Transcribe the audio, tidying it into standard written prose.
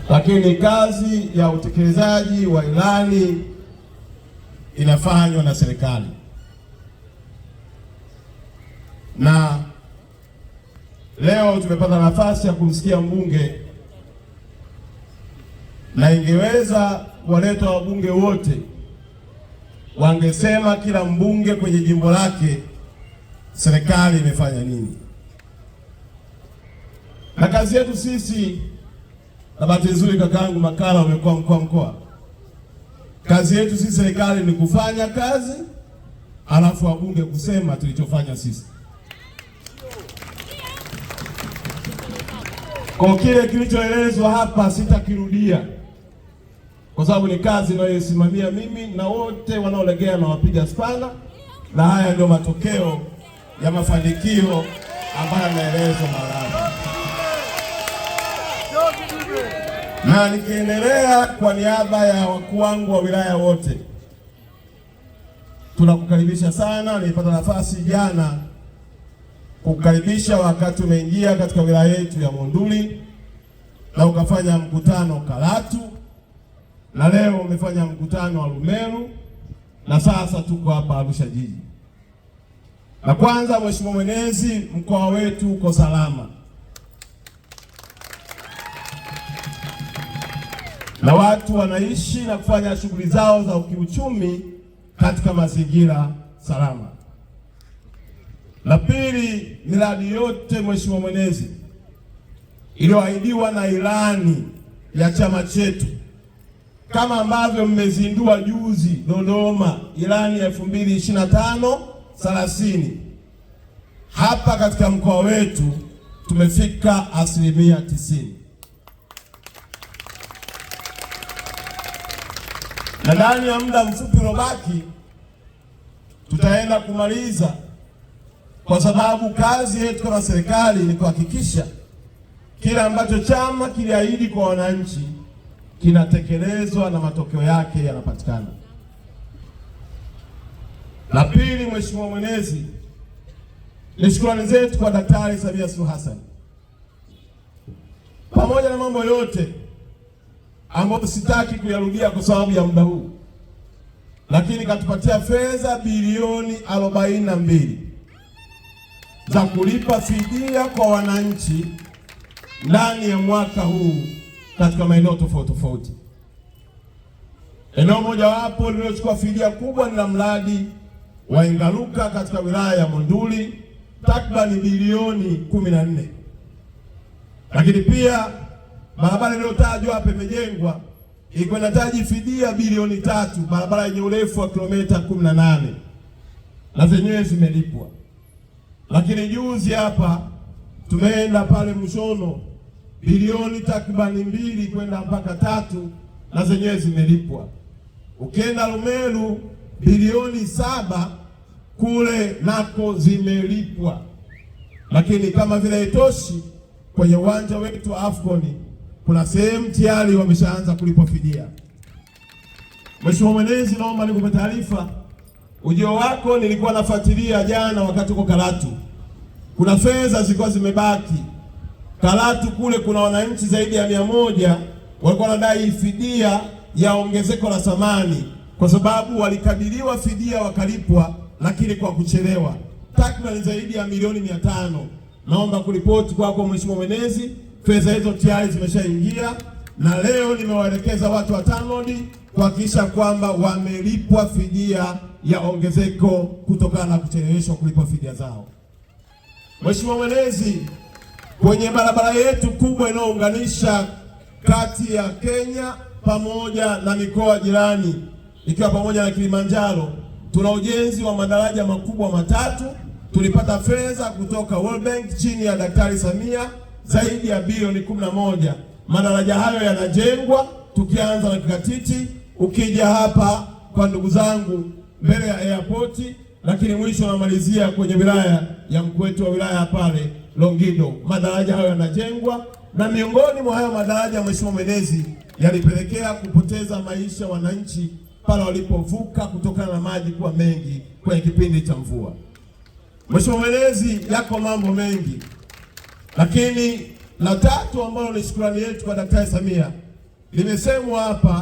lakini kazi ya utekelezaji wa ilani inafanywa na serikali. Na leo tumepata nafasi ya kumsikia mbunge, na ingeweza waleta wabunge wote, wangesema kila mbunge kwenye jimbo lake serikali imefanya nini. Na kazi yetu sisi, na bahati nzuri kakaangu Makala umekuwa mkoa, kazi yetu sisi serikali ni kufanya kazi, alafu wabunge kusema tulichofanya sisi. Kwa kile kilichoelezwa hapa sitakirudia, kwa sababu ni kazi inayosimamia mimi na wote wanaolegea na wapiga spana, na haya ndio matokeo ya mafanikio ambayo yanaelezwa mara. Na nikiendelea, kwa niaba ya wakuu wangu wa wilaya wote, tunakukaribisha sana. Nilipata nafasi jana kukaribisha wakati umeingia katika wilaya yetu ya Monduli na ukafanya mkutano Karatu, na leo umefanya mkutano wa Lumeru, na sasa tuko hapa Arusha jiji. Na kwanza, Mheshimiwa Mwenezi, mkoa wetu uko salama na watu wanaishi na kufanya shughuli zao za kiuchumi katika mazingira salama. La pili, miradi yote Mheshimiwa Mwenezi iliyoahidiwa na ilani ya chama chetu, kama ambavyo mmezindua juzi Dodoma, ilani ya 2025-30, hapa katika mkoa wetu tumefika 90%. Na ndani ya muda mfupi uliobaki tutaenda kumaliza, kwa sababu kazi yetu kama serikali ni kuhakikisha kila ambacho chama kiliahidi kwa wananchi kinatekelezwa na matokeo yake yanapatikana. La pili, Mheshimiwa Mwenezi, ni shukrani zetu kwa Daktari Samia Suluhu Hassan, pamoja na mambo yote ambayo sitaki kuyarudia kwa sababu ya muda huu, lakini katupatia fedha bilioni 42 za kulipa fidia kwa wananchi ndani ya mwaka huu katika maeneo tofauti tofauti. Eneo moja wapo lililochukua fidia kubwa ni la mradi wa Ingaruka katika wilaya ya Monduli, takriban bilioni 14. Lakini pia barabara iliyotajwa hapa imejengwa, ilikuwa inahitaji fidia bilioni 3, barabara yenye urefu wa kilomita 18, na zenyewe zimelipwa. Lakini juzi hapa tumeenda pale Mshono, bilioni takribani 2 kwenda mpaka 3, na zenyewe zimelipwa. Ukienda Lumeru, bilioni 7 kule nako zimelipwa. Lakini kama vile itoshi, kwenye uwanja wetu wa Afcon kuna sehemu tayari wameshaanza kulipwa fidia. Mheshimiwa Mwenezi, naomba nikupe taarifa, ujio wako nilikuwa nafuatilia jana wakati uko Karatu. Kuna fedha zilikuwa zimebaki Karatu kule, kuna wananchi zaidi ya 100 walikuwa wanadai fidia ya ongezeko la thamani, kwa sababu walikadiriwa fidia wakalipwa, lakini kwa kuchelewa, takriban zaidi ya milioni 500. Naomba kuripoti kwako Mheshimiwa Mwenezi, fedha hizo tayari zimeshaingia, na leo nimewaelekeza watu wa TANROADS kuhakikisha kwamba wamelipwa fidia ya ongezeko kutokana na kucheleweshwa kulipwa fidia zao. Mheshimiwa Mwenezi, kwenye barabara yetu kubwa inayounganisha kati ya Kenya pamoja na mikoa jirani ikiwa pamoja na Kilimanjaro, tuna ujenzi wa madaraja makubwa 3. Tulipata fedha kutoka World Bank chini ya Daktari Samia zaidi ya bilioni 11. Madaraja hayo yanajengwa, tukianza na Kikatiti, ukija hapa kwa ndugu zangu mbele ya airport, lakini mwisho namalizia kwenye wilaya ya mkuu wetu wa wilaya pale Longido. Madaraja hayo yanajengwa, na miongoni mwa hayo madaraja, Mheshimiwa Mwenezi, yalipelekea kupoteza maisha wananchi pale walipovuka kutokana na maji kuwa mengi kwenye kipindi cha mvua. Mheshimiwa Mwenezi, yako mambo mengi, lakini la tatu ambalo ni shukrani yetu kwa Daktari Samia limesemwa hapa